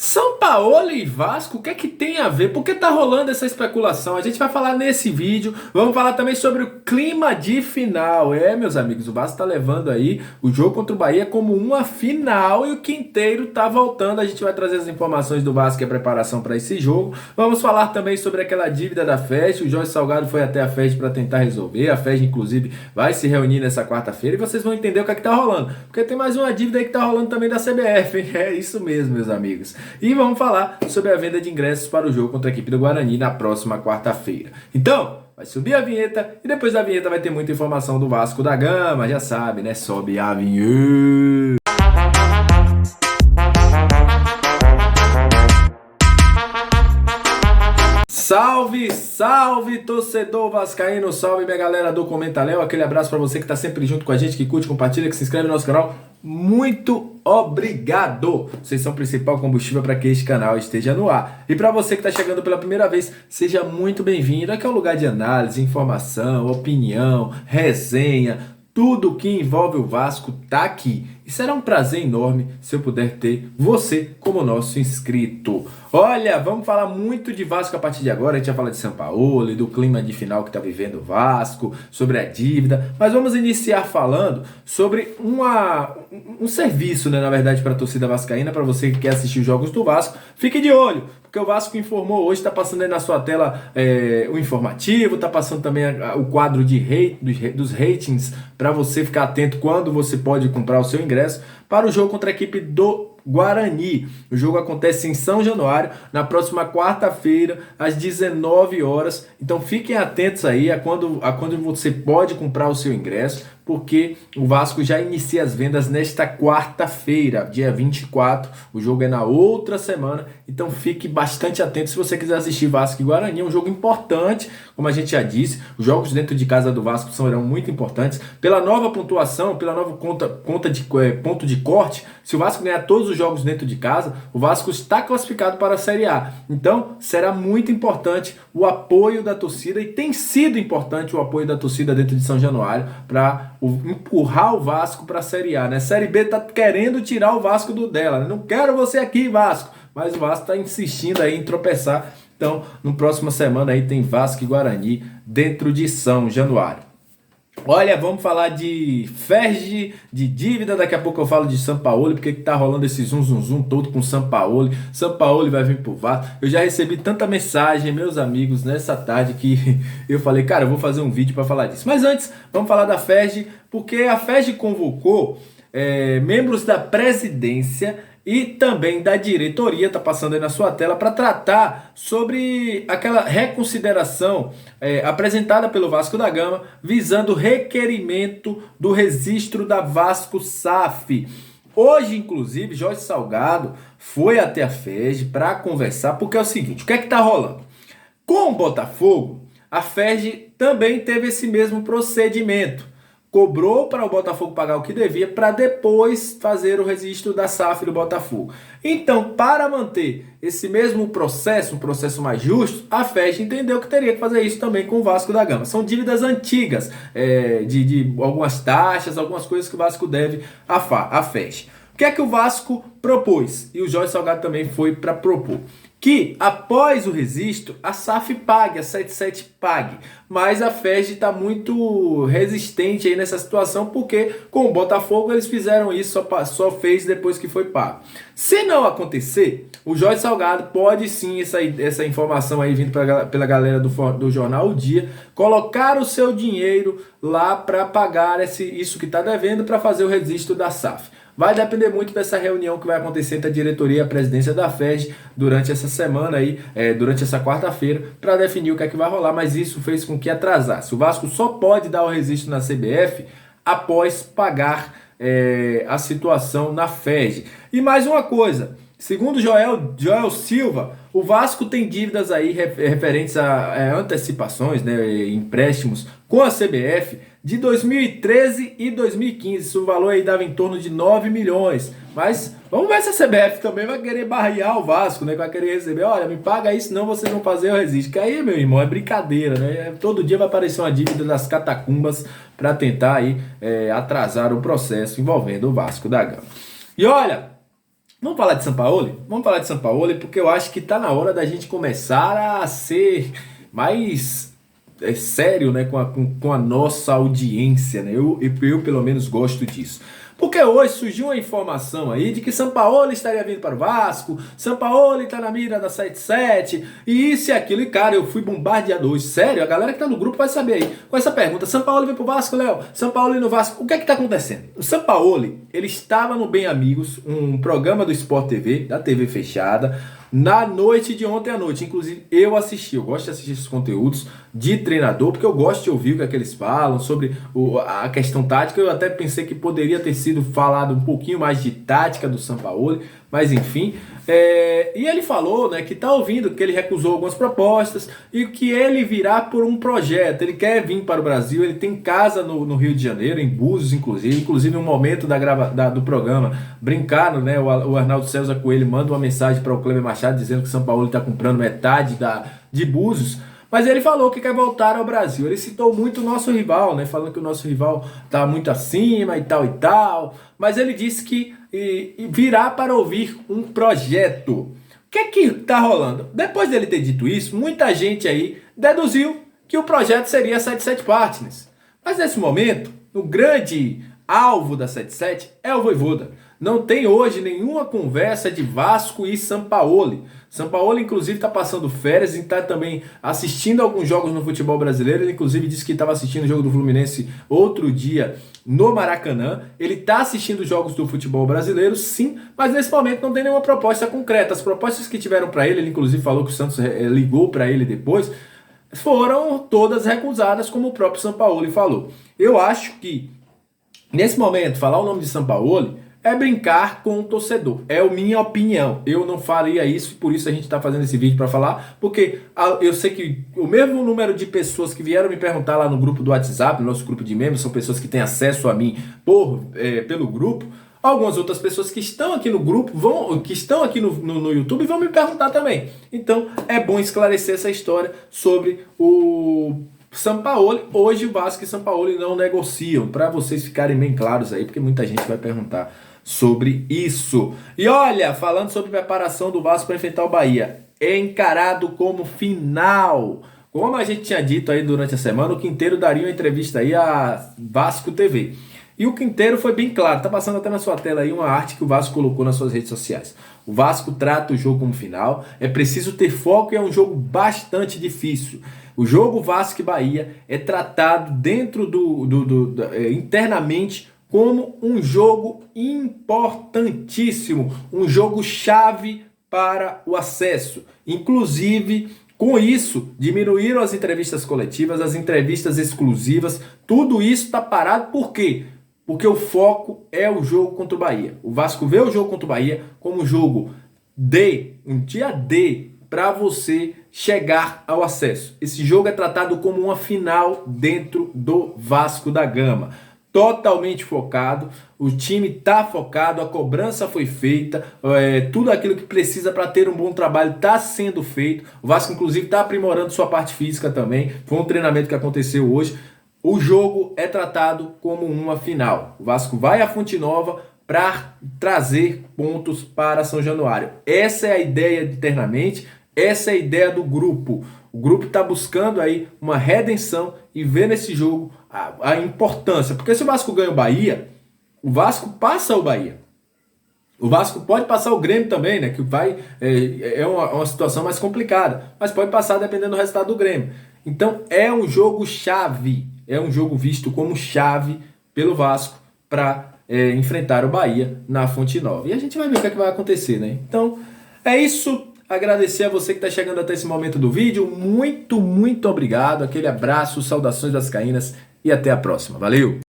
São Paulo e Vasco, o que é que tem a ver? Por que tá rolando essa especulação? A gente vai falar nesse vídeo, vamos falar também sobre o clima de final. Meus amigos, o Vasco tá levando aí o jogo contra o Bahia como uma final e o Quinteiro tá voltando. A gente vai trazer as informações do Vasco e a preparação para esse jogo. Vamos falar também sobre aquela dívida da FED. O Jorge Salgado foi até a FED para tentar resolver. A FED, inclusive, vai se reunir nessa quarta-feira e vocês vão entender o que é que tá rolando. Porque tem mais uma dívida aí que tá rolando também da CBF, hein? É isso mesmo, meus amigos. E vamos falar sobre a venda de ingressos para o jogo contra a equipe do Guarani na próxima quarta-feira. Então, vai subir a vinheta e depois da vinheta vai ter muita informação do Vasco da Gama. Já sabe, né? Sobe a vinheta. Salve, salve, torcedor vascaíno, salve minha galera do Comenta-Léo, aquele abraço pra você que tá sempre junto com a gente, que curte, compartilha, que se inscreve no nosso canal. Muito obrigado! Vocês são o principal combustível para que este canal esteja no ar. E para você que está chegando pela primeira vez, seja muito bem-vindo. Aqui é um lugar de análise, informação, opinião, resenha, tudo que envolve o Vasco tá aqui. E será um prazer enorme se eu puder ter você como nosso inscrito. Olha, vamos falar muito de Vasco a partir de agora. A gente vai falar de São Paulo e do clima de final que está vivendo o Vasco, sobre a dívida. Mas vamos iniciar falando sobre um serviço, né, na verdade, para a torcida vascaína, para você que quer assistir os jogos do Vasco. Fique de olho, porque o Vasco informou hoje, está passando aí na sua tela o informativo, está passando também o quadro dos ratings para você ficar atento quando você pode comprar o seu ingresso para o jogo contra a equipe do Guarani. O jogo acontece em São Januário, na próxima quarta-feira, às 19 horas. Então fiquem atentos aí a quando você pode comprar o seu ingresso, porque o Vasco já inicia as vendas nesta quarta-feira, dia 24. O jogo é na outra semana, então fique bastante atento se você quiser assistir Vasco e Guarani. É um jogo importante, como a gente já disse. Os jogos dentro de casa do Vasco serão muito importantes. Pela nova pontuação, pela nova ponto de corte, se o Vasco ganhar todos os jogos dentro de casa, o Vasco está classificado para a Série A. Então, será muito importante o apoio da torcida, e tem sido importante o apoio da torcida dentro de São Januário para empurrar o Vasco para a Série A, né? Série B tá querendo tirar o Vasco dela, né? Não quero você aqui, Vasco, mas o Vasco tá insistindo aí em tropeçar. Então, no próxima semana aí tem Vasco e Guarani dentro de São Januário. Olha, vamos falar de FERJ, de dívida, daqui a pouco eu falo de São Paulo, porque que tá rolando esse zum todo com São Paulo. São Paulo vai vir pro Vasco. Eu já recebi tanta mensagem, meus amigos, nessa tarde que eu falei, cara, eu vou fazer um vídeo para falar disso. Mas antes, vamos falar da FERJ, porque a FERJ convocou membros da presidência e também da diretoria, tá passando aí na sua tela, para tratar sobre aquela reconsideração apresentada pelo Vasco da Gama, visando o requerimento do registro da Vasco SAF. Hoje, inclusive, Jorge Salgado foi até a FERJ para conversar, porque é o seguinte, o que é que tá rolando? Com o Botafogo, a FERJ também teve esse mesmo procedimento. Cobrou para o Botafogo pagar o que devia para depois fazer o registro da SAF do Botafogo. Então, para manter esse mesmo processo, um processo mais justo, a FERJ entendeu que teria que fazer isso também com o Vasco da Gama. São dívidas antigas, de algumas taxas, algumas coisas que o Vasco deve à FERJ. O que é que o Vasco propôs? E o Jorge Salgado também foi para propor. Que após o registro, a SAF pague, a 77 pague. Mas a FERJ está muito resistente aí nessa situação, porque com o Botafogo eles fizeram isso, só fez depois que foi pago. Se não acontecer, o Jorge Salgado pode sim, essa informação aí vindo pela galera do jornal O Dia, colocar o seu dinheiro lá para pagar isso que está devendo para fazer o registro da SAF. Vai depender muito dessa reunião que vai acontecer entre a diretoria e a presidência da FERJ durante essa semana aí, durante essa quarta-feira, para definir o que é que vai rolar, mas isso fez com que atrasasse. O Vasco só pode dar o registro na CBF após pagar a situação na FERJ. E mais uma coisa, segundo Joel Silva, o Vasco tem dívidas aí referentes a antecipações, né, empréstimos com a CBF, de 2013 e 2015, esse valor aí dava em torno de 9 milhões. Mas vamos ver se a CBF também vai querer barrear o Vasco, né? Vai querer receber, olha, me paga aí, senão vocês vão fazer o registro. Que aí, meu irmão, é brincadeira, né? Todo dia vai aparecer uma dívida das catacumbas para tentar aí atrasar o processo envolvendo o Vasco da Gama. E olha, Vamos falar de Sampaoli? Vamos falar de Sampaoli porque eu acho que tá na hora da gente começar a ser mais sério, né, com a nossa audiência, né? Eu pelo menos gosto disso. Porque hoje surgiu uma informação aí de que Sampaoli estaria vindo para o Vasco, Sampaoli tá na mira da 77, e isso e aquilo. E cara, eu fui bombardeado hoje. Sério, a galera que tá no grupo vai saber aí. Com essa pergunta, Sampaoli vem pro Vasco, Léo? Sampaoli no Vasco, o que é que tá acontecendo? O Sampaoli, ele estava no Bem Amigos, um programa do Sport TV, da TV fechada, na noite de ontem à noite. Inclusive, eu assisti, eu gosto de assistir esses conteúdos de treinador, porque eu gosto de ouvir o que é que eles falam sobre a questão tática. Eu até pensei que poderia ter sido falado um pouquinho mais de tática do Sampaoli, mas enfim. E ele falou, né, que tá ouvindo, que ele recusou algumas propostas e que ele virá por um projeto. Ele quer vir para o Brasil, ele tem casa no Rio de Janeiro, em Búzios, inclusive um momento do programa, brincaram, né, o Arnaldo César Coelho manda uma mensagem para o Kleber Machado dizendo que o Sampaoli está comprando metade de Búzios. Mas ele falou que quer voltar ao Brasil. Ele citou muito o nosso rival, né? Falando que o nosso rival está muito acima e tal e tal. Mas ele disse que virá para ouvir um projeto. O que é que está rolando? Depois dele ter dito isso, muita gente aí deduziu que o projeto seria a 77 Partners. Mas nesse momento, o grande alvo da 77 é o Vojvoda. Não tem hoje nenhuma conversa de Vasco e Sampaoli. Sampaoli, inclusive, está passando férias e está também assistindo alguns jogos no futebol brasileiro. Ele, inclusive, disse que estava assistindo o jogo do Fluminense outro dia no Maracanã. Ele está assistindo jogos do futebol brasileiro, sim, mas nesse momento não tem nenhuma proposta concreta. As propostas que tiveram para ele inclusive falou que o Santos ligou para ele depois, foram todas recusadas, como o próprio Sampaoli falou. Eu acho que, nesse momento, falar o nome de Sampaoli é brincar com o torcedor. É a minha opinião. Eu não faria isso e por isso a gente está fazendo esse vídeo para falar, porque eu sei que o mesmo número de pessoas que vieram me perguntar lá no grupo do WhatsApp, no nosso grupo de membros, são pessoas que têm acesso a mim pelo grupo. Algumas outras pessoas que estão aqui no grupo, que estão aqui no YouTube, vão me perguntar também. Então é bom esclarecer essa história sobre o Sampaoli. Hoje o Vasco e Sampaoli não negociam, para vocês ficarem bem claros aí, porque muita gente vai perguntar sobre isso. E olha, falando sobre preparação do Vasco para enfrentar o Bahia, é encarado como final. Como a gente tinha dito aí durante a semana, o Quinteiro daria uma entrevista aí à Vasco TV. E o Quinteiro foi bem claro, tá passando até na sua tela aí uma arte que o Vasco colocou nas suas redes sociais. O Vasco trata o jogo como final, é preciso ter foco e é um jogo bastante difícil. O jogo Vasco e Bahia é tratado dentro internamente como um jogo importantíssimo, um jogo chave para o acesso. Inclusive, com isso, diminuíram as entrevistas coletivas, as entrevistas exclusivas, tudo isso está parado. Por quê? Porque o foco é o jogo contra o Bahia. O Vasco vê o jogo contra o Bahia como um jogo um dia D, para você chegar ao acesso. Esse jogo é tratado como uma final dentro do Vasco da Gama. Totalmente focado, o time está focado, a cobrança foi feita, tudo aquilo que precisa para ter um bom trabalho está sendo feito. O Vasco, inclusive, está aprimorando sua parte física também. Foi um treinamento que aconteceu hoje. O jogo é tratado como uma final. O Vasco vai à Fonte Nova para trazer pontos para São Januário. Essa é a ideia internamente, essa é a ideia do grupo. O grupo está buscando aí uma redenção e vê nesse jogo a importância. Porque se o Vasco ganha o Bahia, o Vasco passa o Bahia. O Vasco pode passar o Grêmio também, né? Que é uma situação mais complicada. Mas pode passar dependendo do resultado do Grêmio. Então é um jogo chave. É um jogo visto como chave pelo Vasco para enfrentar o Bahia na Fonte Nova. E a gente vai ver o que é que vai acontecer, né? Então é isso. Agradecer a você que está chegando até esse momento do vídeo. Muito, muito obrigado. Aquele abraço, saudações vascaínas e até a próxima. Valeu!